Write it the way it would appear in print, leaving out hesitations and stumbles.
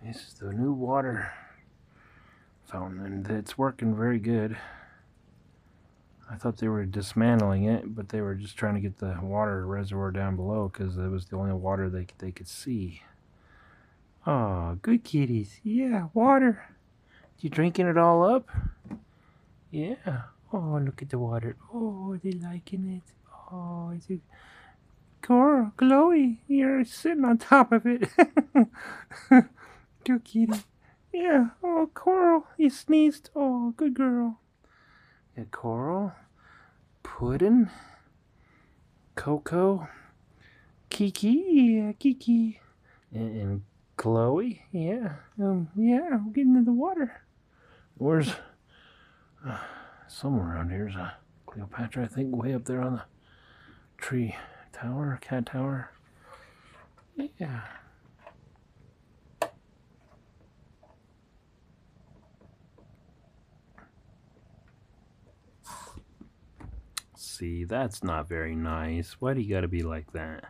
This is the new water fountain, and it's working very good. I thought they were dismantling it, but they were just trying to get the water reservoir down below because it was the only water they could see. Oh, good kitties. Yeah, water. You drinking it all up? Yeah. Oh, look at the water. Oh, they liking it. Oh, is it... Coral, Chloe, you're sitting on top of it. Good kitty. Yeah. Oh, Coral, you sneezed. Oh, good girl. Yeah, Coral, Puddin', Coco, Kiki, yeah, Kiki, and Chloe, yeah, yeah, I'm getting in the water. Where's somewhere around here's a Cleopatra? I think way up there on the tree tower, cat tower. Yeah. See, that's not very nice. Why do you gotta be like that?